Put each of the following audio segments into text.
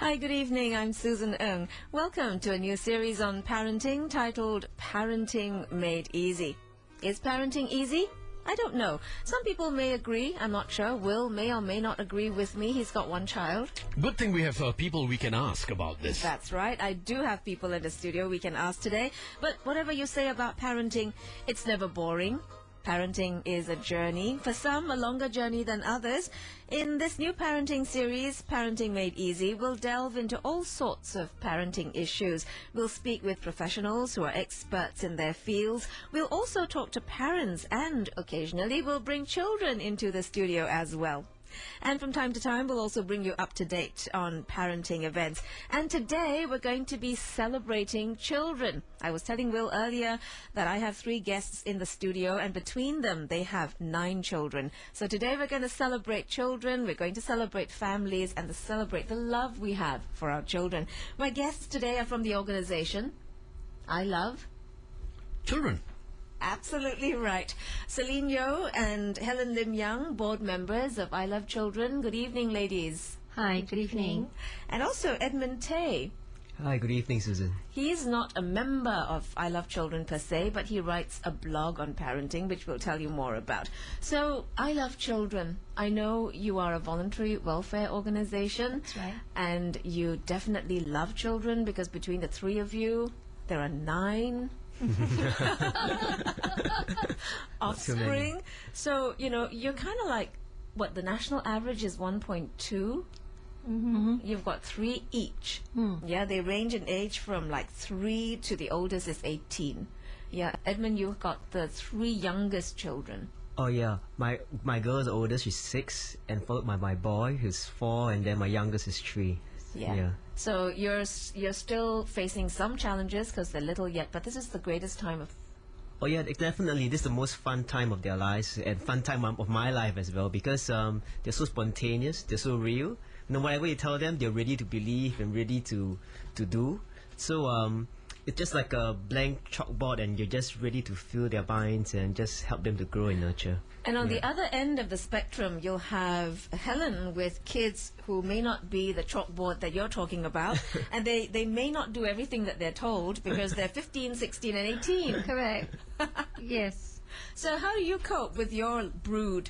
Hi, good evening. I'm Susan Ng. Welcome to a new series on parenting titled Parenting Made Easy. Is parenting easy? I don't know. Some people may agree. I'm not sure. Will may or may not agree with me. He's got one child. Good thing we have people we can ask about this. That's right. I do have people in the studio we can ask today. But whatever you say about parenting, it's never boring. Parenting is a journey, for some a longer journey than others. In this new parenting series, Parenting Made Easy, we'll delve into all sorts of parenting issues. We'll speak with professionals who are experts in their fields. We'll also talk to parents, and occasionally we'll bring children into the studio as well. And from time to time, we'll also bring you up to date on parenting events. And today, we're going to be celebrating children. I was telling Will earlier that I have 3 guests in the studio, and between them, they have 9 children. So today, we're going to celebrate children, we're going to celebrate families, and to celebrate the love we have for our children. My guests today are from the organization I Love Children. Absolutely right. Celine Yeoh and Helen Lim Young, board members of I Love Children. Good evening, ladies. Hi, good evening. And also Edmund Tay. Hi, good evening, Susan. He's not a member of I Love Children per se, but he writes a blog on parenting, which we'll tell you more about. So, I Love Children. I know you are a voluntary welfare organization. That's right. And you definitely love children, because between the 3 of you, there are 9 offspring. So, you're kind of like, what, the national average is 1.2? Mm-hmm. You've got 3 each. Yeah, they range in age from like 3 to the oldest is 18. Yeah, Edmund, you've got the 3 youngest children. Oh yeah, my girl is the oldest, she's 6, and followed by my boy, who's 4, and then my youngest is 3. Yeah. So you're still facing some challenges because they're little yet, but this is the greatest time of... Oh yeah, definitely. This is the most fun time of their lives, and fun time of my life as well, because they're so spontaneous, they're so real. Whatever you tell them, they're ready to believe and ready to do. So it's just like a blank chalkboard, and you're just ready to fill their minds and just help them to grow and nurture. And on the other end of the spectrum, you'll have Helen with kids who may not be the chalkboard that you're talking about, and they may not do everything that they're told because they're 15, 16, and 18. Correct. Yes. So how do you cope with your brood?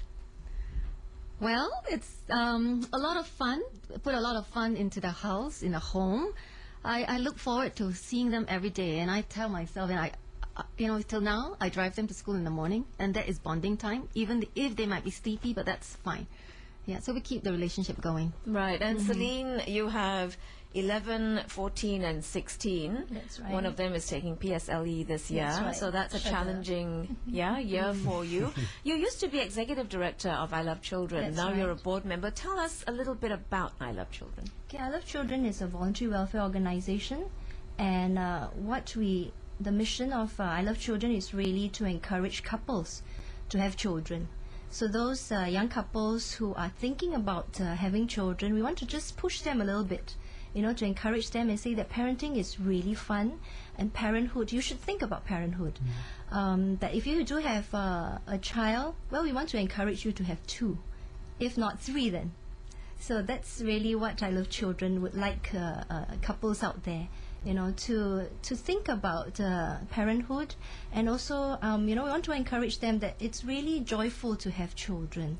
Well, it's a lot of fun. Put a lot of fun into the house, in the home. I look forward to seeing them every day, and I tell myself, and till now, I drive them to school in the morning, and that is bonding time, even if they might be sleepy, but that's fine. Yeah, so we keep the relationship going. Right, and Celine, you have 11, 14, and 16. That's right. One of them is taking PSLE this year, That's right. so that's a challenging year for you. You used to be executive director of I Love Children. That's Now you're a right. board member. Tell us a little bit about I Love Children. Okay, I Love Children is a voluntary welfare organization, and the mission of I Love Children is really to encourage couples to have children. So those young couples who are thinking about having children, we want to just push them a little bit, to encourage them and say that parenting is really fun, and parenthood, you should think about parenthood. That if you do have a child, well, we want to encourage you to have 2, if not 3 then. So that's really what I Love Children would like couples out there, to think about parenthood, and also, we want to encourage them that it's really joyful to have children.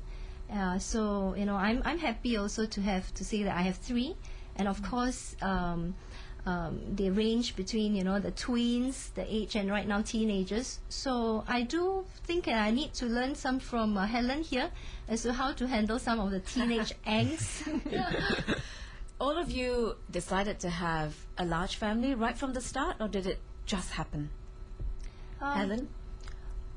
So, I'm happy also to say that I have 3, and of course, they range between, the tweens, the age, and right now teenagers. So I do think I need to learn some from Helen here as to how to handle some of the teenage angst. All of you decided to have a large family right from the start, or did it just happen? Helen?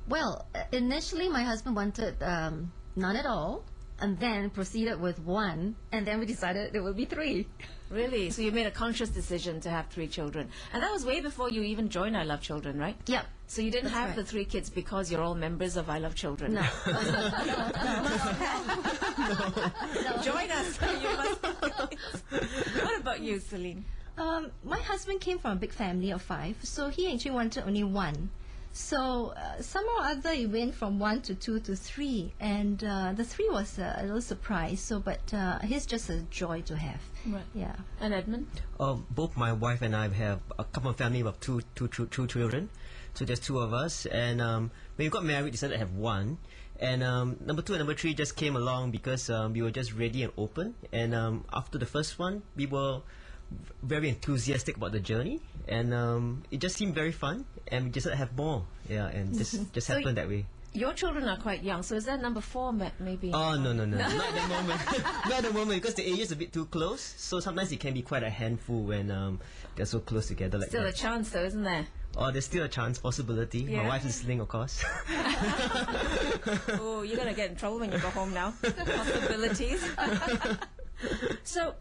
Well, initially my husband wanted none at all, and then proceeded with 1, and then we decided there will be 3. Really? So you made a conscious decision to have 3 children. And that was way before you even joined I Love Children, right? Yep. So you didn't That's have right. the 3 kids because you're all members of I Love Children. No. Join us. You must. What about you, Celine? My husband came from a big family of 5, so he actually wanted only 1. So somehow or other it went from 1 to 2 to 3, and the 3 was a little surprise. So, but he's just a joy to have. Right. Yeah. And Edmund? Both my wife and I have a couple family of two children. So there's 2 of us, and when we got married, we decided to have 1. And number 2 and number 3 just came along because we were just ready and open. And after the first one, we were very enthusiastic about the journey, and it just seemed very fun, and we just have more. Yeah, and just So happened that way. Your children are quite young, so is that number 4 maybe? Oh, no, not at the moment. Not at the moment, because the age is a bit too close. So sometimes it can be quite a handful when they're so close together like Still a that. chance though, isn't there? Oh, there's still a chance, possibility. Yeah. My wife's listening, of course. Oh, you're going to get in trouble when you go home now. Possibilities. So,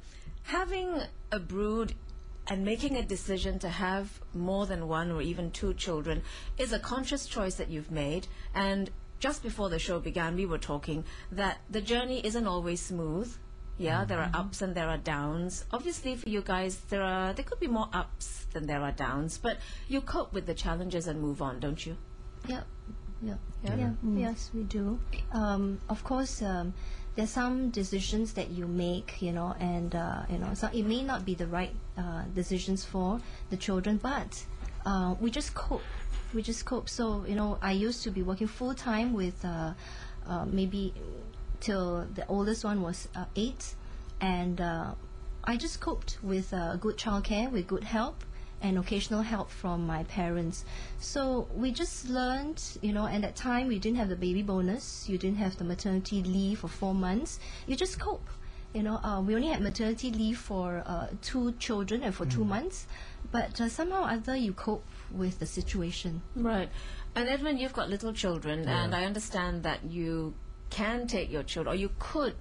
having a brood and making a decision to have more than 1 or even 2 children is a conscious choice that you've made. And just before the show began, we were talking that the journey isn't always smooth. Yeah, there are ups and there are downs. Obviously, for you guys, there could be more ups than there are downs, but you cope with the challenges and move on, don't you? Yeah. Yeah. Yeah? Yeah. Yes, we do. Of course, there's some decisions that you make, and so it may not be the right decisions for the children, but we just cope. We just cope. So I used to be working full time with maybe till the oldest one was 8, and I just coped with good childcare, with good help, and occasional help from my parents. So we just learned, and at that time we didn't have the baby bonus, you didn't have the maternity leave for 4 months, you just cope. We only had maternity leave for 2 children and for 2 months, but somehow or other you cope with the situation. Right. And Edmund, you've got little children, and I understand that you can take your children, or you could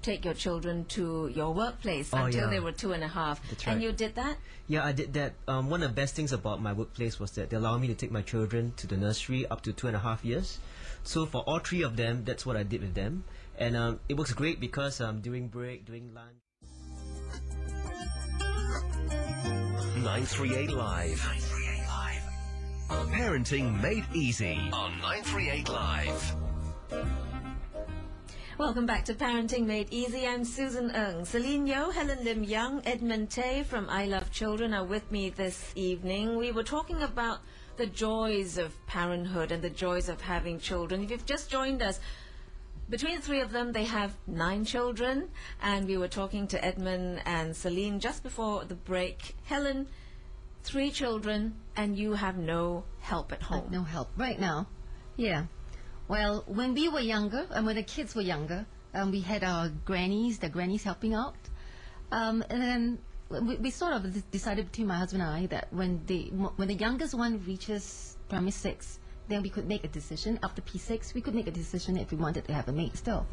take your children to your workplace until yeah. they were 2.5. That's And right. you did that? Yeah, I did that. One of the best things about my workplace was that they allow me to take my children to the nursery up to 2.5 years. So for all 3 of them, that's what I did with them. And it works great because during break, during lunch. 938 Live. 938 Live. Parenting made easy on 938 Live. Welcome back to Parenting Made Easy. I'm Susan Ng. Celine Yeoh, Helen Lim Young, Edmund Tay from I Love Children are with me this evening. We were talking about the joys of parenthood and the joys of having children. If you've just joined us, between the 3 of them, they have 9 children. And we were talking to Edmund and Celine just before the break. Helen, 3 children, and you have no help at home. No help right now. Yeah. Well, when we were younger, and when the kids were younger, we had our grannies, the grannies helping out. And then we sort of decided between my husband and I that when the youngest one reaches primary 6, then we could make a decision. After P6, we could make a decision if we wanted to have a maid still.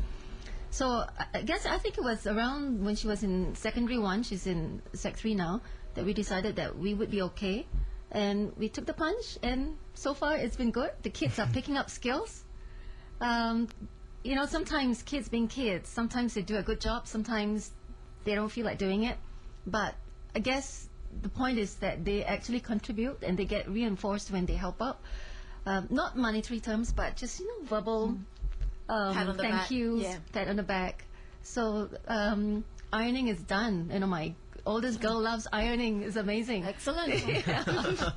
So I think it was around when she was in secondary 1, she's in Sec 3 now, that we decided that we would be okay. And we took the plunge, and so far it's been good. The kids are picking up skills. Sometimes kids being kids, sometimes they do a good job, sometimes they don't feel like doing it. But I guess the point is that they actually contribute and they get reinforced when they help out. Not monetary terms, but just, verbal Pat on the thank back. yous, Yeah. pat on the back. So ironing is done. My oldest girl loves ironing. It's amazing. Excellent.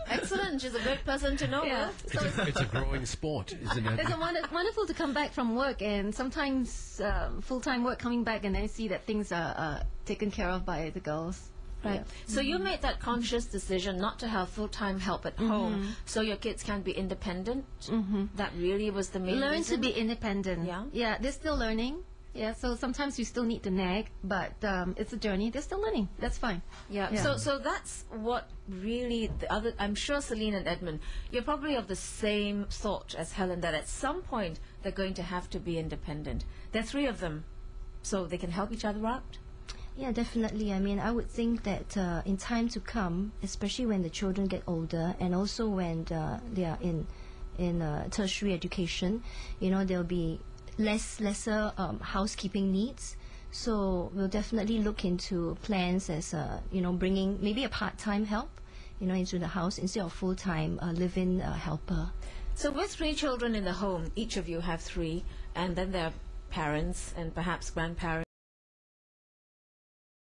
Excellent. She's a great person to know. Yeah. Huh? It's a growing sport, isn't it? It's wonderful to come back from work, and sometimes full-time work, coming back and then see that things are taken care of by the girls. Right. So you made that conscious decision not to have full-time help at home, so your kids can be independent. That really was the main Learn reason. to be independent. Yeah. They're still learning. Yeah, so sometimes you still need to nag, but it's a journey. They're still learning. That's fine. Yeah. Yeah. So that's what really the other. I'm sure Celine and Edmund, you're probably of the same thought as Helen that at some point they're going to have to be independent. There are 3 of them, so they can help each other out. Yeah, definitely. I mean, I would think that in time to come, especially when the children get older, and also when they are in tertiary education, there'll be lesser housekeeping needs. So we'll definitely look into plans as bringing maybe a part-time help, into the house instead of full-time live-in helper. So with 3 children in the home, each of you have 3, and then there are parents and perhaps grandparents